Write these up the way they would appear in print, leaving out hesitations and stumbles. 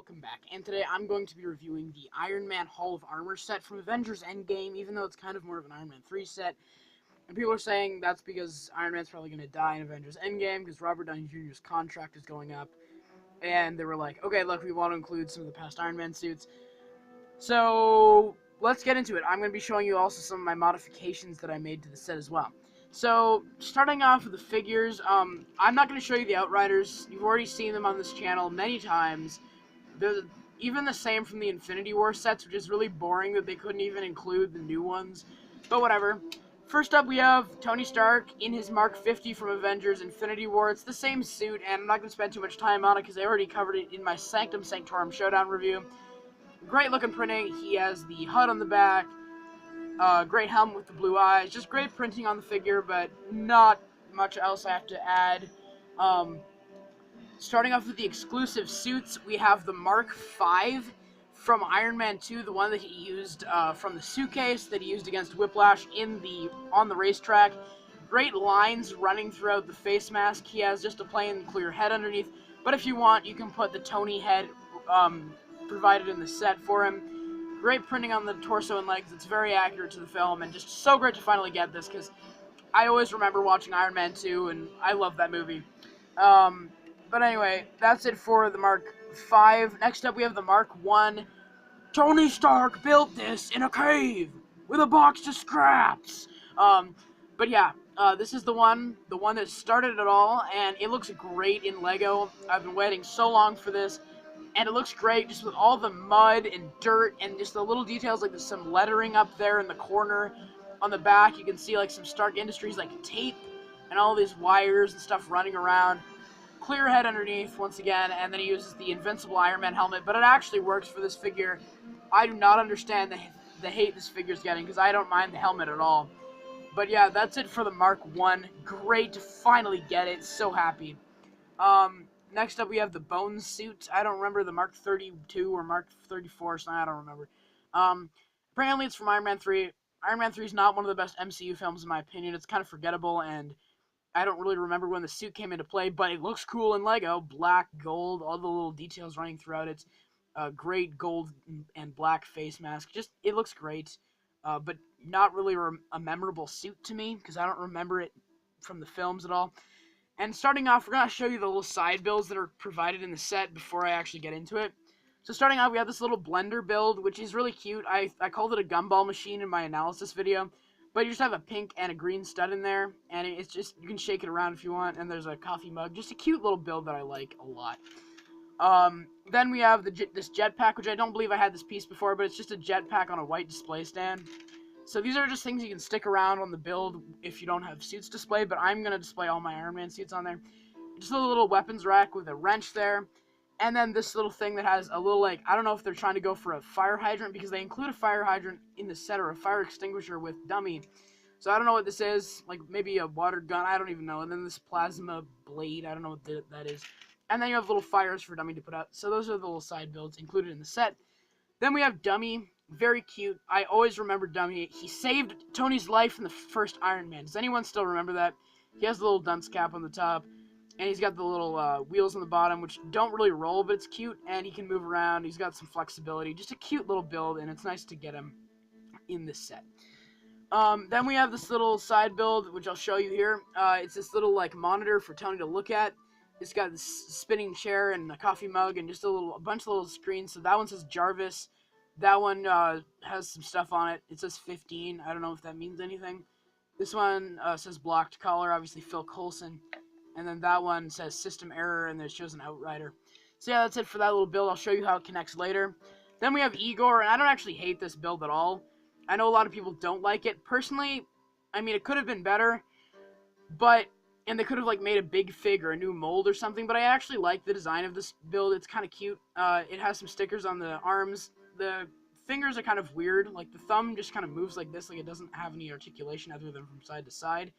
welcome back. And today I'm going to be reviewing the Iron Man Hall of Armor set from Avengers Endgame, even though it's kind of more of an Iron Man 3 set. And people are saying that's because Iron Man's probably going to die in Avengers Endgame, because Robert Downey Jr.'s contract is going up. And they were like, okay, look, we want to include some of the past Iron Man suits. So, let's get into it. I'm going to be showing you also some of my modifications that I made to the set as well. So, starting off with the figures, I'm not going to show you the Outriders. You've already seen them on this channel many times. They're even the same from the Infinity War sets, which is really boring that they couldn't even include the new ones. But whatever. First up, we have Tony Stark in his Mark 50 from Avengers Infinity War. It's the same suit, and I'm not going to spend too much time on it because I already covered it in my Sanctum Sanctorum Showdown review. Great looking printing. He has the HUD on the back. Great helmet with the blue eyes. Just great printing on the figure, but not much else I have to add. Starting off with the exclusive suits, we have the Mark 5 from Iron Man 2, the one that he used from the suitcase that he used against Whiplash on the racetrack. Great lines running throughout the face mask. He has just a plain clear head underneath, but if you want, you can put the Tony head provided in the set for him. Great printing on the torso and legs. It's very accurate to the film, and just so great to finally get this, because I always remember watching Iron Man 2, and I love that movie. But anyway, that's it for the Mark 5. Next up, we have the Mark 1. Tony Stark built this in a cave with a box of scraps. But yeah, this is the one that started it all, and it looks great in Lego. I've been waiting so long for this, and it looks great just with all the mud and dirt and just the little details, like there's some lettering up there in the corner. On the back, you can see like some Stark Industries like tape and all these wires and stuff running around. Clear head underneath once again, and then he uses the invincible Iron Man helmet, but it actually works for this figure. I do not understand the hate this figure's getting, because I don't mind the helmet at all. But yeah, that's it for the Mark 1. Great to finally get it. So happy. Next up we have the Bones suit. I don't remember the Mark 32 or Mark 34, so I don't remember. Apparently it's from Iron Man 3. Iron Man 3 is not one of the best MCU films in my opinion. It's kind of forgettable, and I don't really remember when the suit came into play, but it looks cool in Lego. Black, gold, all the little details running throughout it. Great gold and black face mask. Just, it looks great, but not really a memorable suit to me, because I don't remember it from the films at all. And starting off, we're going to show you the little side builds that are provided in the set before I actually get into it. So starting off, we have this little blender build, which is really cute. I called it a gumball machine in my analysis video. But you just have a pink and a green stud in there, and it's just, you can shake it around if you want, and there's a coffee mug. Just a cute little build that I like a lot. Then we have this jetpack, which I don't believe I had this piece before, but it's just a jetpack on a white display stand. So these are just things you can stick around on the build if you don't have suits displayed, but I'm going to display all my Iron Man suits on there. Just a little weapons rack with a wrench there. And then this little thing that has a little, like, I don't know if they're trying to go for a fire hydrant, because they include a fire hydrant in the set, or a fire extinguisher with dummy. So I don't know what this is, like maybe a water gun, I don't even know. And then this plasma blade, I don't know what that is. And then you have little fires for dummy to put out. So those are the little side builds included in the set. Then we have Dummy, very cute. I always remember Dummy. He saved Tony's life in the first Iron Man. Does anyone still remember that? He has the little dunce cap on the top. And he's got the little wheels on the bottom, which don't really roll, but it's cute, and he can move around. He's got some flexibility. Just a cute little build, and it's nice to get him in this set. Then we have this little side build, which I'll show you here. It's this little, like, monitor for Tony to look at. It's got this spinning chair and a coffee mug and just a bunch of little screens. So that one says Jarvis. That one has some stuff on it. It says 15. I don't know if that means anything. This one says blocked collar, obviously Phil Coulson. And then that one says system error, and it shows an Outrider. So yeah, that's it for that little build. I'll show you how it connects later. Then we have Igor, and I don't actually hate this build at all. I know a lot of people don't like it. Personally, I mean, it could have been better, and they could have, like, made a big fig or a new mold or something, but I actually like the design of this build. It's kind of cute. It has some stickers on the arms. The fingers are kind of weird. Like, the thumb just kind of moves like this, like it doesn't have any articulation other than from side to side.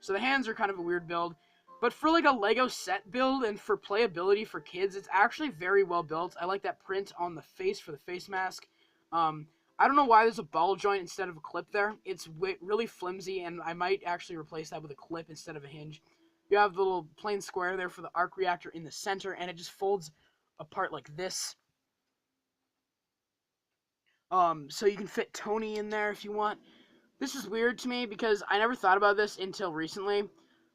So the hands are kind of a weird build. But for, like, a Lego set build and for playability for kids, it's actually very well built. I like that print on the face for the face mask. I don't know why there's a ball joint instead of a clip there. It's really flimsy, and I might actually replace that with a clip instead of a hinge. You have the little plain square there for the arc reactor in the center, and it just folds apart like this. So you can fit Tony in there if you want. This is weird to me because I never thought about this until recently.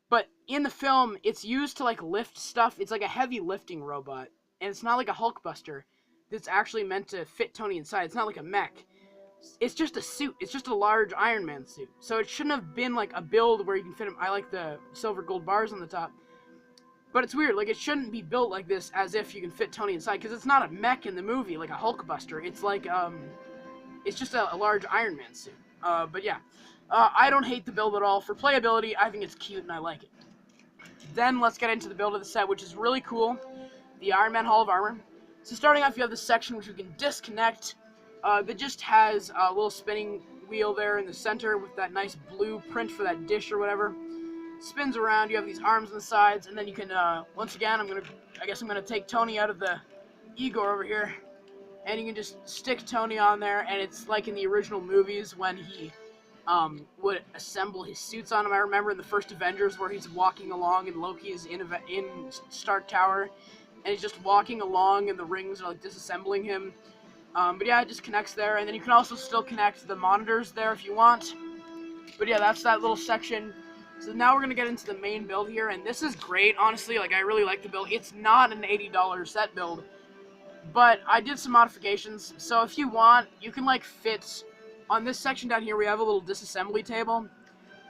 But in the film, it's used to like lift stuff. It's like a heavy lifting robot, and it's not like a Hulkbuster. That's actually meant to fit Tony inside. It's not like a mech. It's just a suit. It's just a large Iron Man suit. So it shouldn't have been like a build where you can fit him. I like the silver gold bars on the top. But it's weird. Like, it shouldn't be built like this as if you can fit Tony inside, because it's not a mech in the movie like a Hulkbuster. It's like, it's just a large Iron Man suit. But yeah. I don't hate the build at all. For playability, I think it's cute and I like it. Then let's get into the build of the set, which is really cool. The Iron Man Hall of Armor. So starting off, you have this section which we can disconnect. That just has a little spinning wheel there in the center with that nice blue print for that dish or whatever. Spins around, you have these arms on the sides, and then you can, once again, I guess I'm gonna take Tony out of the Igor over here, and you can just stick Tony on there, and it's like in the original movies when he, would assemble his suits on him. I remember in the first Avengers where he's walking along and Loki's in Stark Tower, and he's just walking along and the rings are like disassembling him. But yeah, it just connects there, and then you can also still connect the monitors there if you want. But yeah, that's that little section. So now we're going to get into the main build here, and this is great, honestly. Like, I really like the build. It's not an $80 set build, but I did some modifications. So if you want, you can, like, fit... On this section down here, we have a little disassembly table.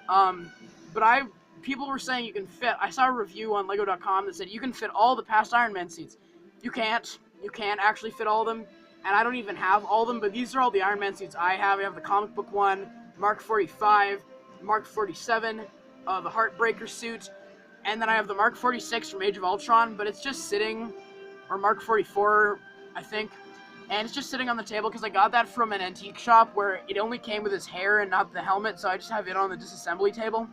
But people were saying you can fit... I saw a review on Lego.com that said you can fit all the past Iron Man seats. You can't. You can't actually fit all of them, and I don't even have all of them, but these are all the Iron Man seats I have. I have the comic book one, Mark 45, Mark 47, the Heartbreaker suit, and then I have the Mark 46 from Age of Ultron, but it's just sitting, or Mark 44, I think, and it's just sitting on the table because I got that from an antique shop where it only came with his hair and not the helmet, so I just have it on the disassembly table.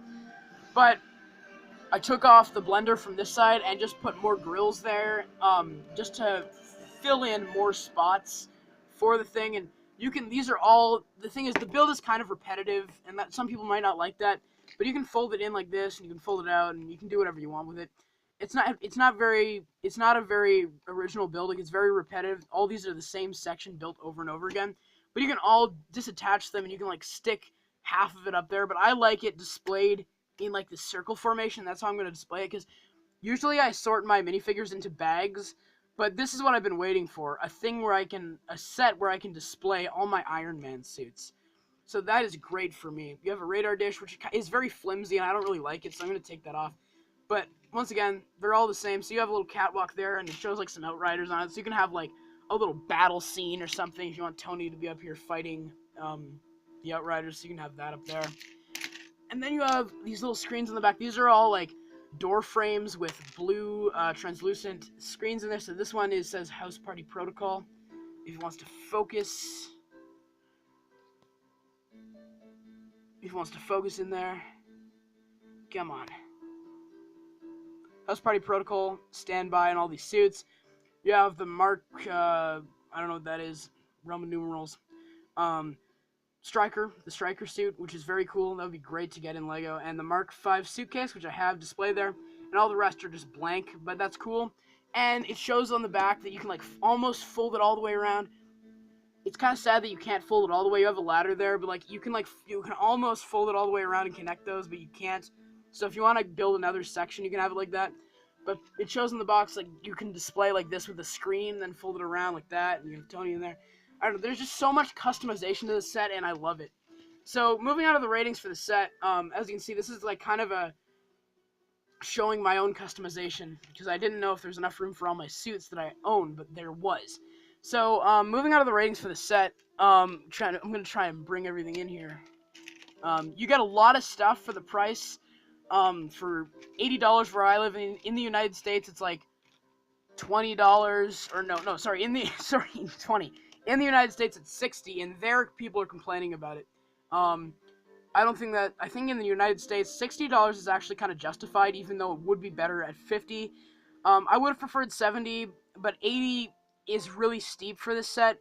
But I took off the blender from this side and just put more grills there, just to fill in more spots for the thing, and these are all, the thing is, the build is kind of repetitive, and that some people might not like that, but you can fold it in like this, and you can fold it out, and you can do whatever you want with it. It's not a very original build. Like, it's very repetitive. All these are the same section built over and over again, but you can all disattach them, and you can, like, stick half of it up there, but I like it displayed in, like, the circle formation. That's how I'm going to display it, because usually I sort my minifigures into bags, but this is what I've been waiting for, a set where I can display all my Iron Man suits. So that is great for me. You have a radar dish, which is very flimsy, and I don't really like it, so I'm going to take that off. But, once again, they're all the same. So you have a little catwalk there, and it shows, like, some Outriders on it. So you can have, like, a little battle scene or something if you want Tony to be up here fighting the Outriders. So you can have that up there. And then you have these little screens in the back. These are all, like, door frames with blue translucent screens in there. So this one says House Party Protocol. If he wants to focus... If he wants to focus in there... Come on. House Party Protocol, Standby, and all these suits. You have the Mark, I don't know what that is, Roman numerals. Stryker, the Stryker suit, which is very cool. That would be great to get in Lego. And the Mark 5 suitcase, which I have displayed there. And all the rest are just blank, but that's cool. And it shows on the back that you can, like, almost fold it all the way around. It's kind of sad that you can't fold it all the way. You have a ladder there, but, like, you can almost fold it all the way around and connect those, but you can't. So if you want to build another section, you can have it like that. But it shows in the box, like, you can display like this with a screen, then fold it around like that, and you have Tony in there. I don't know, there's just so much customization to this set, and I love it. So, moving on to the ratings for the set, as you can see, this is, like, kind of a showing my own customization, because I didn't know if there's enough room for all my suits that I own, but there was. So, moving on to the ratings for the set, I'm going to try and bring everything in here. You get a lot of stuff for the price. For $80 where I live in the United States, it's like $20, or sorry, 20. In the United States, it's $60, and there people are complaining about it. I think in the United States, $60 is actually kind of justified, even though it would be better at $50. I would have preferred $70, but $80 is really steep for this set.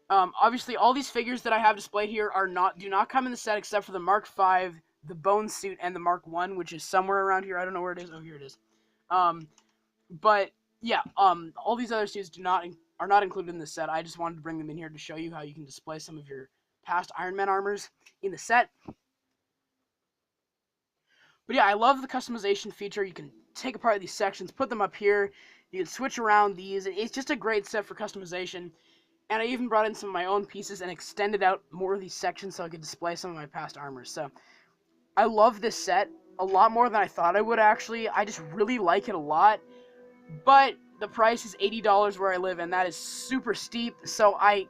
Obviously, all these figures that I have displayed here do not come in the set except for the Mark 5, the Bone Suit, and the Mark 1, which is somewhere around here. I don't know where it is. Oh, here it is. But, yeah, all these other suits are not included in the set. I just wanted to bring them in here to show you how you can display some of your past Iron Man armors in the set. But yeah, I love the customization feature. You can take apart these sections, put them up here. You can switch around these. It's just a great set for customization. And I even brought in some of my own pieces and extended out more of these sections so I could display some of my past armors. So I love this set a lot more than I thought I would, actually. I just really like it a lot. But the price is $80 where I live, and that is super steep. So I'm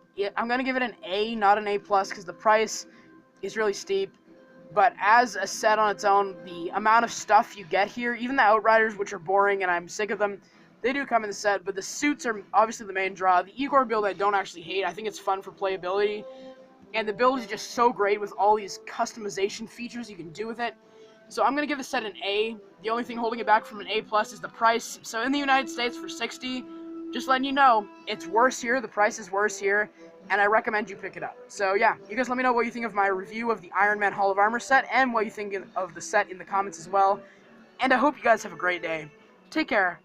going to give it an A, not an A+, because the price is really steep. But as a set on its own, the amount of stuff you get here, even the Outriders, which are boring and I'm sick of them, they do come in the set, but the suits are obviously the main draw. The Igor build I don't actually hate. I think it's fun for playability. And the build is just so great with all these customization features you can do with it. So I'm going to give the set an A. The only thing holding it back from an A+ is the price. So in the United States for $60, just letting you know, it's worse here. The price is worse here. And I recommend you pick it up. So yeah, you guys let me know what you think of my review of the Iron Man Hall of Armor set and what you think of the set in the comments as well. And I hope you guys have a great day. Take care.